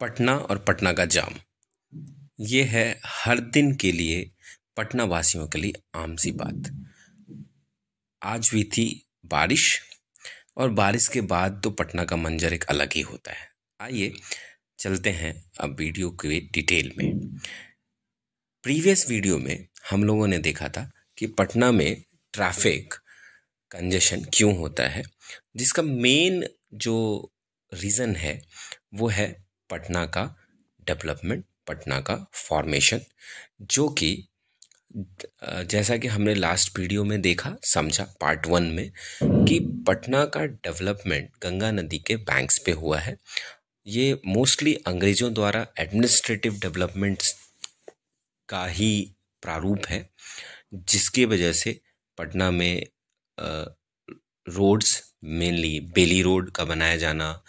पटना और पटना का जाम, ये है हर दिन के लिए पटना वासियों के लिए आम सी बात। आज भी थी बारिश, और बारिश के बाद तो पटना का मंजर एक अलग ही होता है। आइए चलते हैं अब वीडियो के डिटेल में। प्रीवियस वीडियो में हम लोगों ने देखा था कि पटना में ट्रैफिक कंजेशन क्यों होता है, जिसका मेन जो रीज़न है वो है पटना का डेवलपमेंट, पटना का फॉर्मेशन, जो कि जैसा कि हमने लास्ट वीडियो में देखा समझा पार्ट 1 में कि पटना का डेवलपमेंट गंगा नदी के बैंक्स पे हुआ है। ये मोस्टली अंग्रेज़ों द्वारा एडमिनिस्ट्रेटिव डेवलपमेंट्स का ही प्रारूप है, जिसकी वजह से पटना में रोड्स मेनली बेली रोड का बनाया जाना,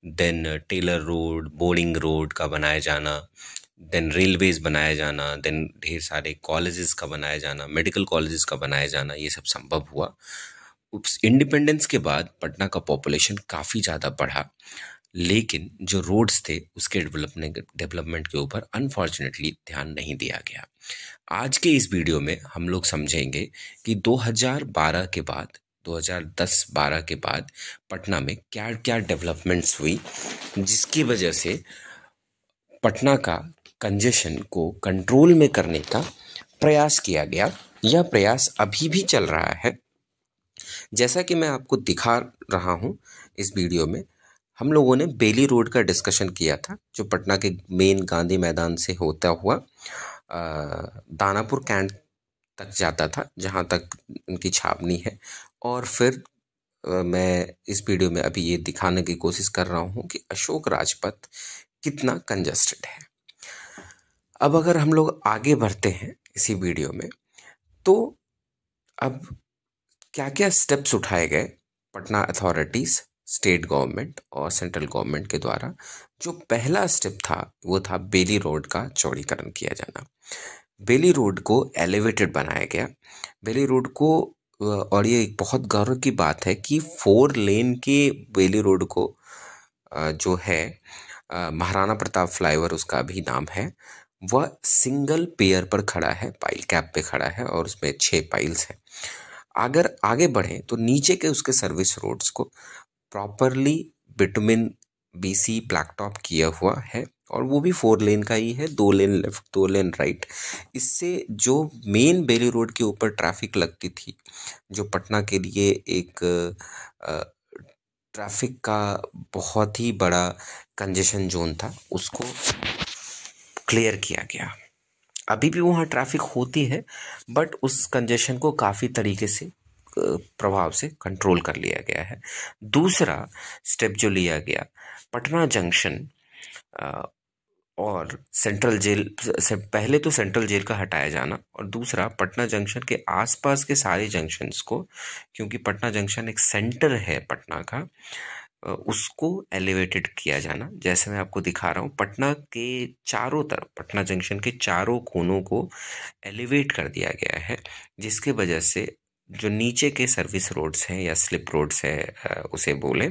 then tailor road, boarding road का बनाया जाना, देन रेलवेज बनाया जाना, देन ढेर सारे कॉलेजेस का बनाया जाना, मेडिकल कॉलेजेस का बनाया जाना, ये सब संभव हुआ। इंडिपेंडेंस के बाद पटना का पॉपुलेशन काफ़ी ज़्यादा बढ़ा, लेकिन जो रोड्स थे उसके डेवलपमेंट के ऊपर अनफॉर्चुनेटली ध्यान नहीं दिया गया। आज के इस वीडियो में हम लोग समझेंगे कि 2012 के बाद 2010-12 के बाद पटना में क्या क्या डेवलपमेंट्स हुई, जिसकी वजह से पटना का कंजेशन को कंट्रोल में करने का प्रयास किया गया। यह प्रयास अभी भी चल रहा है। जैसा कि मैं आपको दिखा रहा हूँ इस वीडियो में, हम लोगों ने बेली रोड का डिस्कशन किया था, जो पटना के मेन गांधी मैदान से होता हुआ दानापुर कैंट तक जाता था, जहाँ तक उनकी छावनी है। और फिर मैं इस वीडियो में अभी ये दिखाने की कोशिश कर रहा हूँ कि अशोक राजपथ कितना कंजस्टेड है। अब अगर हम लोग आगे बढ़ते हैं इसी वीडियो में, तो अब क्या क्या स्टेप्स उठाए गए पटना अथॉरिटीज़, स्टेट गवर्नमेंट और सेंट्रल गवर्नमेंट के द्वारा। जो पहला स्टेप था वो था बेली रोड का चौड़ीकरण किया जाना। बेली रोड को एलिवेटेड बनाया गया। बेली रोड को और ये एक बहुत गौरव की बात है कि 4 लेन के बेली रोड को जो है महाराणा प्रताप फ्लाईओवर उसका भी नाम है, वह सिंगल पेयर पर खड़ा है, पाइल कैप पे खड़ा है और उसमें 6 पाइल्स हैं। अगर आगे बढ़ें तो नीचे के उसके सर्विस रोड्स को properly bitumen BC black top किया हुआ है, और वो भी 4 लेन का ही है, 2 लेन लेफ्ट 2 लेन राइट। इससे जो मेन बेली रोड के ऊपर ट्रैफिक लगती थी, जो पटना के लिए एक ट्रैफिक का बहुत ही बड़ा कंजेशन जोन था, उसको क्लियर किया गया। अभी भी वहाँ ट्रैफिक होती है, बट उस कंजेशन को काफ़ी तरीके से प्रभाव से कंट्रोल कर लिया गया है। दूसरा स्टेप जो लिया गया, पटना जंक्शन और सेंट्रल जेल से पहले तो सेंट्रल जेल का हटाया जाना, और दूसरा पटना जंक्शन के आसपास के सारे जंक्शंस को, क्योंकि पटना जंक्शन एक सेंटर है पटना का, उसको एलिवेटेड किया जाना। जैसे मैं आपको दिखा रहा हूँ, पटना के चारों तरफ, पटना जंक्शन के चारों कोनों को एलिवेट कर दिया गया है, जिसके वजह से जो नीचे के सर्विस रोड्स हैं या स्लिप रोड्स है उसे बोलें,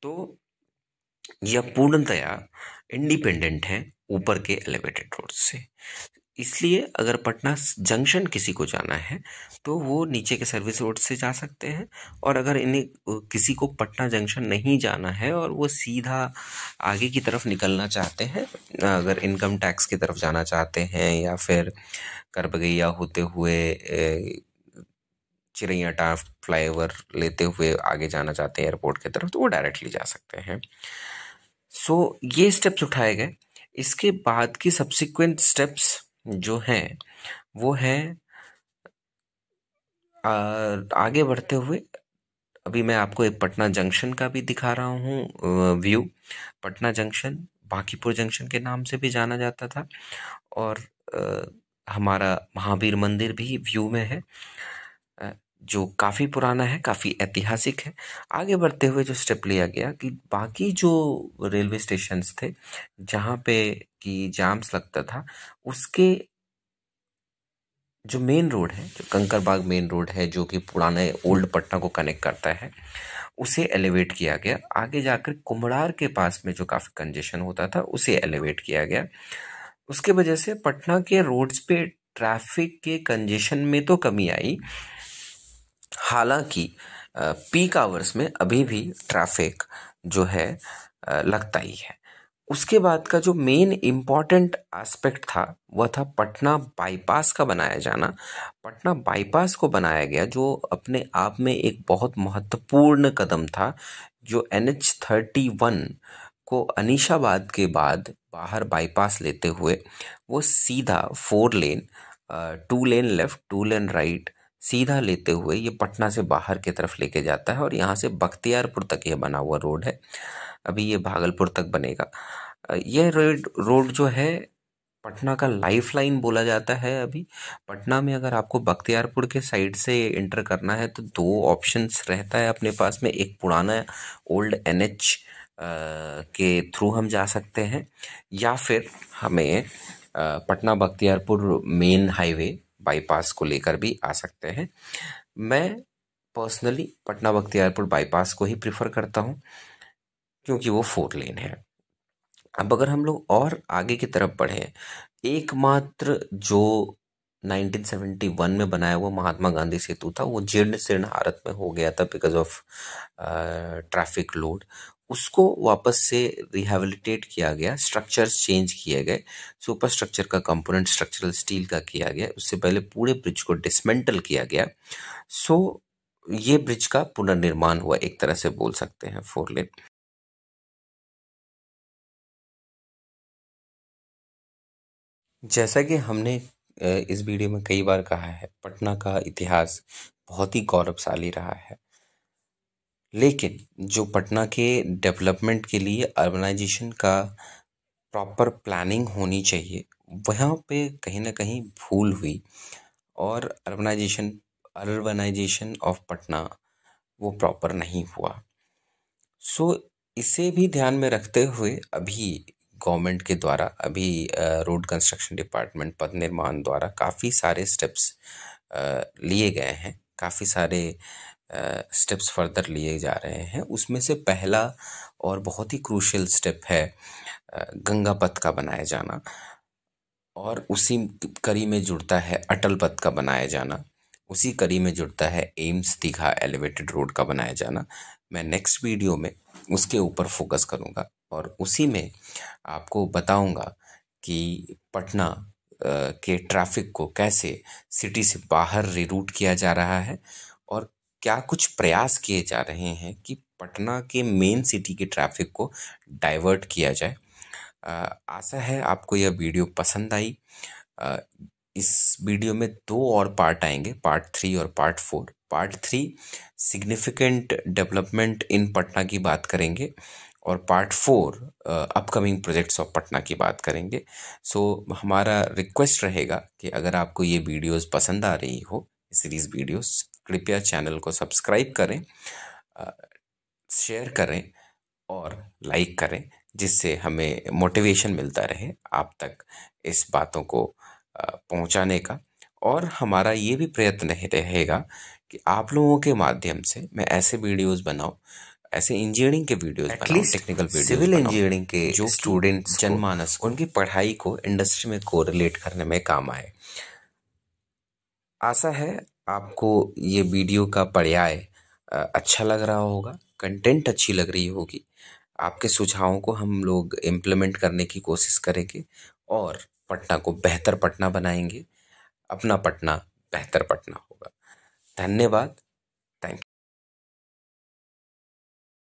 तो यह पूर्णतया इंडिपेंडेंट है ऊपर के एलिवेटेड रोड से। इसलिए अगर पटना जंक्शन किसी को जाना है तो वो नीचे के सर्विस रोड से जा सकते हैं, और अगर इन्हें किसी को पटना जंक्शन नहीं जाना है और वो सीधा आगे की तरफ निकलना चाहते हैं, अगर इनकम टैक्स की तरफ जाना चाहते हैं या फिर करबगैया होते हुए चिरैयाटा फ्लाईओवर लेते हुए आगे जाना चाहते हैं एयरपोर्ट की तरफ, तो वो डायरेक्टली जा सकते हैं। सो ये स्टेप्स उठाए गए। इसके बाद की सब्सिक्वेंट स्टेप्स जो हैं वो है आगे बढ़ते हुए, अभी मैं आपको एक पटना जंक्शन का भी दिखा रहा हूँ view. Patna junction Bankipur junction के नाम से भी जाना जाता था, और हमारा महावीर मंदिर भी व्यू में है, जो काफ़ी पुराना है, काफ़ी ऐतिहासिक है। आगे बढ़ते हुए जो स्टेप लिया गया कि बाकी जो रेलवे स्टेशंस थे जहाँ पे कि जाम्स लगता था, उसके जो मेन रोड है, जो कंकरबाग मेन रोड है, जो कि पुराने ओल्ड पटना को कनेक्ट करता है, उसे एलिवेट किया गया। आगे जाकर कुम्हड़ार के पास में जो काफ़ी कंजेशन होता था उसे एलिवेट किया गया। उसके वजह से पटना के रोड्स पे ट्रैफिक के कंजेशन में तो कमी आई, हालांकि पीक आवर्स में अभी भी ट्रैफिक जो है लगता ही है। उसके बाद का जो मेन इम्पॉर्टेंट एस्पेक्ट था वह था पटना बाईपास का बनाया जाना। पटना बाईपास को बनाया गया जो अपने आप में एक बहुत महत्वपूर्ण कदम था, जो NH-31 को अनीशाबाद के बाद बाहर बाईपास लेते हुए वो सीधा 4 लेन, 2 लेन लेफ्ट 2 लेन राइट सीधा लेते हुए ये पटना से बाहर की तरफ लेके जाता है और यहाँ से बख्तियारपुर तक ये बना हुआ रोड है। अभी ये भागलपुर तक बनेगा। यह रोड जो है पटना का लाइफलाइन बोला जाता है। अभी पटना में अगर आपको बख्तियारपुर के साइड से एंटर करना है तो 2 ऑप्शंस रहता है अपने पास में। एक पुराना ओल्ड NH के थ्रू हम जा सकते हैं, या फिर हमें Patna Bakhtiyarpur main highway bypass को लेकर भी आ सकते हैं। मैं पर्सनली पटना बख्तियारपुर बाईपास को ही प्रिफर करता हूँ क्योंकि वो 4 लेन है। अब अगर हम लोग और आगे की तरफ बढ़े, एकमात्र जो 1971 में बनाया हुआ महात्मा गांधी सेतु था वो जीर्ण शीर्ण हालत में हो गया था बिकॉज ऑफ ट्रैफिक लोड। उसको वापस से रिहेबिलिटेट किया गया, स्ट्रक्चर्स चेंज किए गए, सुपर स्ट्रक्चर का कंपोनेंट स्ट्रक्चरल स्टील का किया गया। उससे पहले पूरे ब्रिज को डिसमेंटल किया गया। सो ये ब्रिज का पुनर्निर्माण हुआ, एक तरह से बोल सकते हैं 4 लेन। जैसा कि हमने इस वीडियो में कई बार कहा है, पटना का इतिहास बहुत ही गौरवशाली रहा है, लेकिन जो पटना के डेवलपमेंट के लिए अर्बनाइजेशन का प्रॉपर प्लानिंग होनी चाहिए, वहाँ पे कहीं ना कहीं भूल हुई और अर्बनाइजेशन ऑफ पटना वो प्रॉपर नहीं हुआ। सो इसे भी ध्यान में रखते हुए अभी गवर्नमेंट के द्वारा अभी रोड कंस्ट्रक्शन डिपार्टमेंट पथ निर्माण द्वारा काफ़ी सारे स्टेप्स लिए गए हैं, काफ़ी सारे स्टेप्स फर्दर लिए जा रहे हैं। उसमें से पहला और बहुत ही क्रूशियल स्टेप है गंगा पथ का बनाया जाना, और उसी कड़ी में जुड़ता है अटल पथ का बनाया जाना, उसी कड़ी में जुड़ता है एम्स दीघा एलिवेटेड रोड का बनाया जाना। मैं नेक्स्ट वीडियो में उसके ऊपर फोकस करूंगा और उसी में आपको बताऊंगा कि पटना के ट्रैफिक को कैसे सिटी से बाहर रिरूट किया जा रहा है और क्या कुछ प्रयास किए जा रहे हैं कि पटना के मेन सिटी के ट्रैफिक को डाइवर्ट किया जाए। आशा है आपको यह वीडियो पसंद आई। इस वीडियो में 2 और पार्ट आएंगे, पार्ट 3 और part 4। Part 3 significant development in Patna की बात करेंगे और part 4 upcoming projects of Patna की बात करेंगे। सो हमारा रिक्वेस्ट रहेगा कि अगर आपको ये वीडियोस पसंद आ रही हो, सीरीज़ वीडियोस, कृपया चैनल को सब्सक्राइब करें, शेयर करें और लाइक करें, जिससे हमें मोटिवेशन मिलता रहे आप तक इस बातों को पहुंचाने का। और हमारा ये भी प्रयत्न रहेगा कि आप लोगों के माध्यम से मैं ऐसे वीडियोस बनाऊं, ऐसे इंजीनियरिंग के वीडियोस बनाऊं, टेक्निकल वीडियोस, सिविल इंजीनियरिंग के जो स्टूडेंट्स जनमानस उनकी पढ़ाई को इंडस्ट्री में कोरिलेट करने में काम आए। आशा है आपको ये वीडियो का पर्याय अच्छा लग रहा होगा, कंटेंट अच्छी लग रही होगी। आपके सुझावों को हम लोग इम्प्लीमेंट करने की कोशिश करेंगे और पटना को बेहतर पटना बनाएंगे। अपना पटना बेहतर पटना होगा। धन्यवाद।